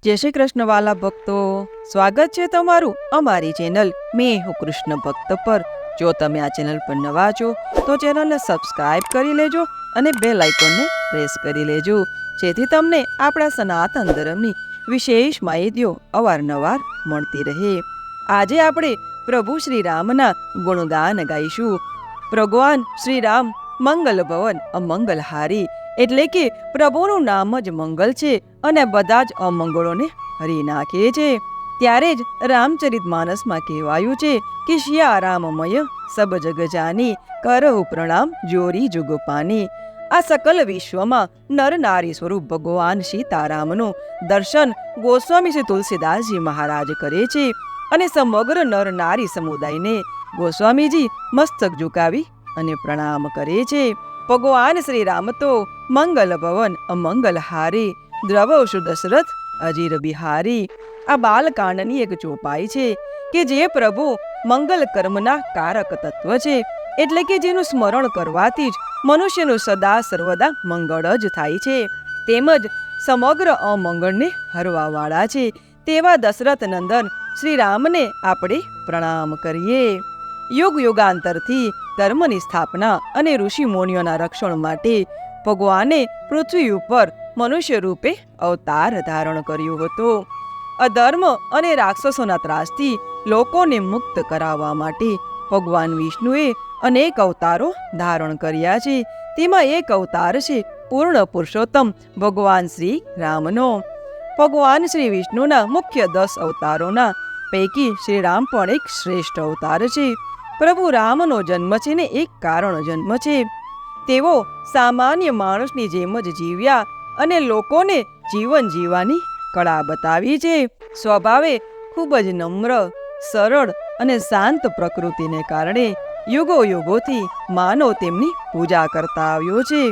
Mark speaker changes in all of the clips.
Speaker 1: જય શ્રી કૃષ્ણ વાલા ભક્તો, સ્વાગત છે તમારું અમારી ચેનલ મેં હું કૃષ્ણ ભક્ત પર. જો તમે આ ચેનલ પર નવા છો તો ચેનલને સબસ્ક્રાઇબ કરી લેજો અને બેલ આઇકોનને પ્રેસ કરી લેજો, જેથી તમને આપણા સનાતન ધર્મની વિશેષ માહિતીઓ અવારનવાર મળતી રહે. આજે આપણે પ્રભુ શ્રી રામના ગુણગાન ગાઈશું. ભગવાન શ્રી રામ મંગલ ભવન અમંગલહારી, એટલે કે પ્રભુનું નામ જ મંગલ છે અને બધા જ અમંગળોને હરી નાખે છે. ત્યારે જ રામચરિત માનસમાં કહેવાયું છે કે શિયા રામમય સબ જગ જાની, કરહુ પ્રણામ જોરી જુગ પાની. આ સકલ વિશ્વમાં નર નારી સ્વરૂપ ભગવાન સીતારામનું દર્શન ગોસ્વામી શ્રી તુલસીદાસજી મહારાજ કરે છે અને સમગ્ર નર નારી સમુદાયને ગોસ્વામીજી મસ્તક ઝુકાવી અને પ્રણામ કરે છે. ભગવાન શ્રી રામ તો મંગલ ભવન અમંગલહારી, દ્રવશુ દશરથ અજીર બિહારી. આ બાલકાંડની એક ચોપાઈ છે કે જે પ્રભુ મંગલ કર્મના કારક તત્વ છે, એટલે કે જેનું સ્મરણ કરવાથી જ મનુષ્યનું સદા સર્વદા મંગળ જ થાય છે, તેમજ સમગ્ર અમંગળને હરવાવાળા છે તેવા દશરથ નંદન શ્રી રામને આપણે પ્રણામ કરીએ. યુગ યુગાંતરથી ધર્મની સ્થાપના અને ઋષિ મુનિઓના રક્ષણ માટે ભગવાને પૃથ્વી ઉપર મનુષ્ય રૂપે અવતાર ધારણ કર્યો હતો. અધર્મ અને રાક્ષસોના ત્રાસથી લોકોને મુક્ત કરાવવા માટે ભગવાન વિષ્ણુએ અનેક અવતારો ધારણ કર્યા છે. તેમાં એક અવતાર છે પૂર્ણ પુરુષોત્તમ ભગવાન શ્રી રામનો. ભગવાન શ્રી વિષ્ણુના મુખ્ય 10 અવતારોના પૈકી શ્રી રામ પણ એક શ્રેષ્ઠ અવતાર છે. પ્રભુ રામનો જન્મ છે ને એક કારણ જન્મ છે. તેઓ સામાન્ય માણસની જેમ જ જીવ્યા અને લોકોને જીવન જીવવાની કળા બતાવી છે. સ્વભાવે ખૂબ જ નમ્ર, સરળ અને શાંત પ્રકૃતિને કારણે યુગો યુગોથી માનવ તેમની પૂજા કરતા આવ્યો છે.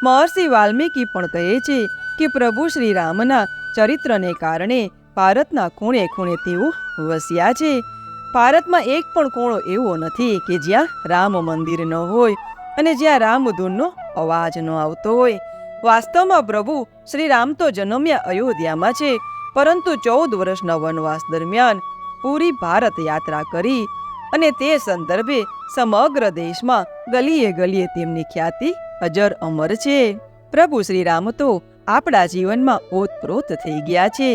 Speaker 1: મહર્ષિ વાલ્મીકી પણ કહે છે કે પ્રભુ શ્રી રામના ચરિત્રને કારણે ભારતના ખૂણે ખૂણે તેઓ વસ્યા છે. ભારતમાં એક પણ ખૂણો એવો નથી કે જ્યાં રામ મંદિર ન હોય અને જ્યાં રામધૂનનો અવાજ ન આવતો હોય. વાસ્તવમાં પ્રભુ શ્રી રામ તો જન્મ્યા અયોધ્યામાં છે, પરંતુ 14 વર્ષના વનવાસ દરમિયાન પૂરી ભારત યાત્રા કરી અને તે સંદર્ભે સમગ્ર દેશમાં ગલીએ ગલીએ તેમની ખ્યાતિ અજર અમર છે. પ્રભુ શ્રી રામ તો આપણા જીવનમાં ઓતપ્રોત થઈ ગયા છે.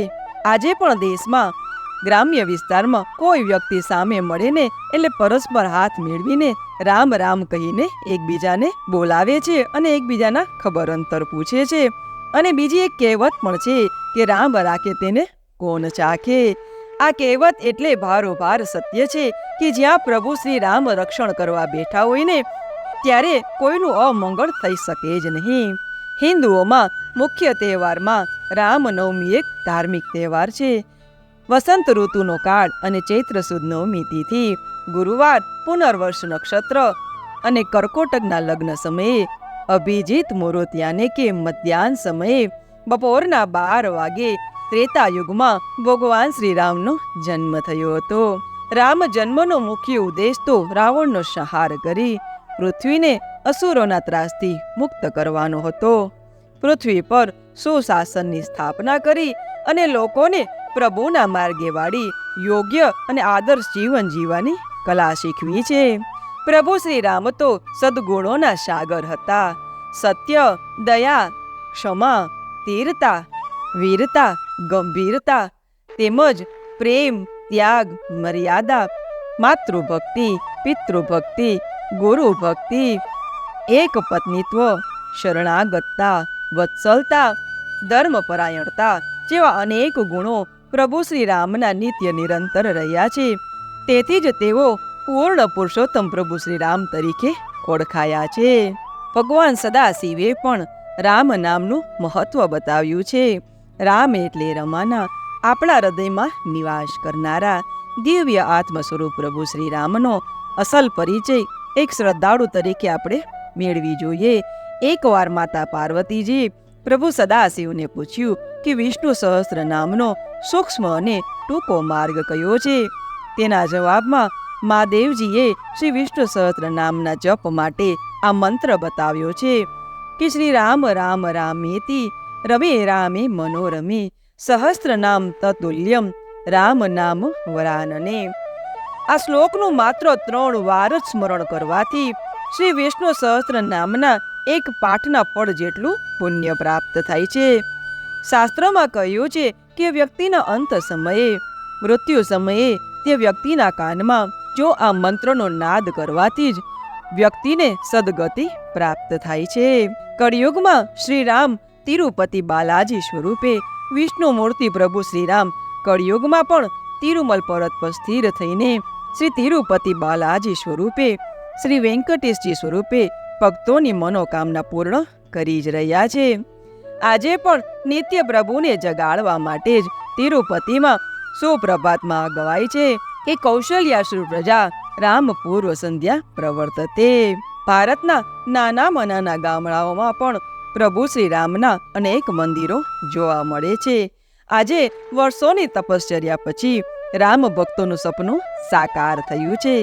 Speaker 1: આજે પણ દેશમાં ગ્રામ્ય વિસ્તારમાં કોઈ વ્યક્તિ સામે મળે ને એટલે પરસ્પર હાથ મેળવીને રામ રામ કહીને એકબીજાને બોલાવે છે અને એકબીજાના ખબર અંતર પૂછે છે. અને બીજી એક કહેવત પણ છે કે રામ રાખે તેને કોણ ચાખે. આ કહેવત એટલે ભારોભાર સત્ય છે કે જ્યાં પ્રભુ શ્રી રામ રક્ષણ કરવા બેઠા હોય ને ત્યારે કોઈનું અમંગળ થઈ શકે જ નહીં. હિન્દુઓમાં મુખ્ય તહેવારમાં રામનવમી એક ધાર્મિક તહેવાર છે. વસંત ઋતુનો કાળ અને ચૈત્ર સુદ નવમી તિથિ, ગુરુવાર, પુનર્વર્ષ નક્ષત્ર અને કર્કોટકના લગ્ન સમયે અભિજીત મુહૂર્ત યાને કે મધ્યાહન સમયે બપોરના 12 વાગે ત્રેતા યુગમાં ભગવાન શ્રી રામનો જન્મ થયો હતો. રામ જન્મનો મુખ્ય ઉદ્દેશ તો રાવણનો સંહાર કરી પૃથ્વીને અસુરોના ત્રાસથી મુક્ત કરવાનો હતો. પૃથ્વી પર સુશાસનની સ્થાપના કરી અને લોકોને પ્રભુના માર્ગે વાળી યોગ્ય અને આદર્શ જીવન જીવવાની કલા શીખવી છે. પ્રભુ શ્રી રામ તો સદગુણોના સાગર હતા. સત્ય, દયા, ક્ષમા, ધીરતા, વીરતા, ગંભીરતા તેમજ પ્રેમ, ત્યાગ, મર્યાદા, માતૃભક્તિ, પિતૃભક્તિ, ગુરુભક્તિ, એક પત્નીત્વ, શરણાગતતા, વત્સલતા, ધર્મપરાયણતા જેવા અનેક ગુણો પ્રભુ શ્રી રામના નિત્ય નિરંતર રહ્યા છે. તેથી જ તેઓ પૂર્ણ પુરુષોત્તમ પ્રભુ શ્રી રામ તરીકે ઓળખાયા છે. ભગવાન સદાશિવે પણ રામ નામનું મહત્વ બતાવ્યું છે. રામ એટલે રમાના, આપણા હૃદયમાં નિવાસ કરનારા દિવ્ય આત્મ સ્વરૂપ પ્રભુ શ્રી રામનો અસલ પરિચય એક શ્રદ્ધાળુ તરીકે આપણે મેળવી જોઈએ. એકવાર માતા પાર્વતીજી પ્રભુ સદાશિવને પૂછ્યું કે વિષ્ણુ સહસ્ત્ર નામનો સૂક્ષ્મ અને ટૂંકો માર્ગ કયો છે. તેના જવાબમાં મહાદેવજીએ શ્રી વિષ્ણુ સહસ્ત્ર નામના જપ માટે આ મંત્ર બતાવ્યો છે કે શ્રી રામ રામ રામેતિ રમે રામે મનોરમે સહસ્ત્ર નામ તતુલ્યમ રામ નામ વરાનને. આ શ્લોકનું માત્ર 3 વાર જ સ્મરણ કરવાથી શ્રી વિષ્ણુ સહસ્ત્ર નામના એક પાઠના ફળ જેટલું પુણ્ય પ્રાપ્ત થાય છે. શાસ્ત્રોમાં કહ્યું છે કે વ્યક્તિના અંત સમયે, મૃત્યુ સમયે તે વ્યક્તિના કાનમાં જો આ મંત્રનો નાદ કરવાથી જ વ્યક્તિને સદગતિ પ્રાપ્ત થાય છે. કળિયુગમાં શ્રી રામ તિરુપતિ બાલાજી સ્વરૂપે, વિષ્ણુ મૂર્તિ પ્રભુ શ્રીરામ કળિયુગમાં પણ તિરુમલ પર્વત પર સ્થિર થઈને શ્રી તિરુપતિ બાલાજી સ્વરૂપે, શ્રી વેંકટેશજી સ્વરૂપે ભક્તોની મનોકામના પૂર્ણ કરી જ રહ્યા છે. આજે પણ નિત્ય પ્રભુને જગાડવા માટે જ તિરુપતિમાં સુપ્રભાતમાં ગવાય છે કે કૌશલ્યાશ્રુ પ્રજા રામ પૂર્વ સંધ્યા પ્રવર્તતે. ભારતના નાનામાં નાના ગામડાઓમાં પણ પ્રભુ શ્રી રામના અનેક મંદિરો જોવા મળે છે. આજે વર્ષોની તપશ્ચર્યા પછી રામ ભક્તોનું સપનું સાકાર થયું છે.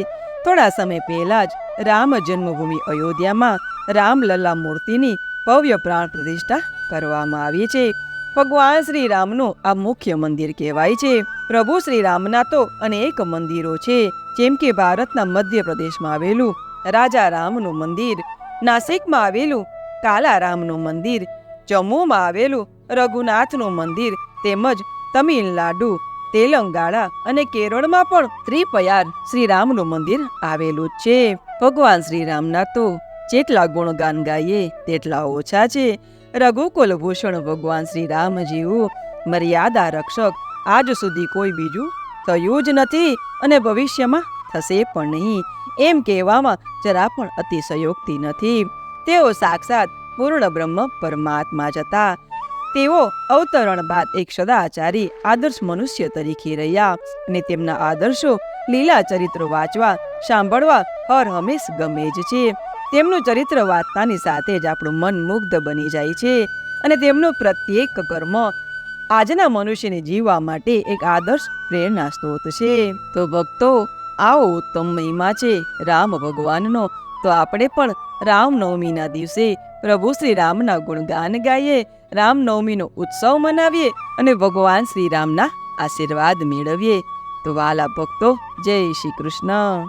Speaker 1: થોડા સમય પહેલા જ રામ જન્મભૂમિ અયોધ્યામાં રામલલ્લા મૂર્તિની ભવ્ય પ્રાણ પ્રતિષ્ઠા કરવામાં આવી છે. ભગવાન શ્રી રામનું આ મુખ્ય મંદિર કહેવાય છે. પ્રભુ શ્રી રામના તો અનેક મંદિરો છે, જેમ કે ભારતના મધ્યપ્રદેશમાં આવેલું રાજા રામનું મંદિર, નાસિકમાં આવેલું કાલારામનું મંદિર, જમ્મુમાં આવેલું રઘુનાથનું મંદિર, તેમજ તમિલનાડુ, તેલંગાણા અને કેરળમાં પણ ત્રિપયાર શ્રીરામનું મંદિર આવેલું છે. ભગવાન શ્રીરામના તો જેટલા ગુણગાન ગાઈએ તેટલા ઓછા છે. રઘુકુલ ભૂષણ ભગવાન શ્રી રામ જેવું મર્યાદા રક્ષક આજ સુધી કોઈ બીજું થયું જ નથી અને ભવિષ્યમાં થશે પણ નહીં, એમ કહેવામાં જરા પણ અતિશયોક્તિ નથી. તેઓ સાક્ષાત પૂર્ણ બ્રહ્મ પરમાત્મા જ હતા. તેઓ અવતરણ બાદ એક સદાચારી આદર્શ મનુષ્ય તરીકે રહ્યા અને તેમના આદર્શો, લીલા ચરિત્રો વાંચવા, સાંભળવા હર હંમેશ ગમે જ છે. તેમનું ચરિત્ર વાંચતાની સાથે જ આપણું મન મુગ્ધ બની જાય છે અને તેમનું પ્રત્યેક કર્મ આજના મનુષ્યને જીવવા માટે એક આદર્શ પ્રેરણા સ્ત્રોત છે. તો ભક્તો, આવો ઉત્તમ મહિમા છે રામ ભગવાનનો. તો આપણે પણ રામનવમીના દિવસે પ્રભુ શ્રી રામના ગુણગાન ગાઈએ, રામનવમીનો ઉત્સવ મનાવીએ અને ભગવાન શ્રી રામના આશીર્વાદ મેળવીએ. તો વાલા ભક્તો, જય શ્રી કૃષ્ણ.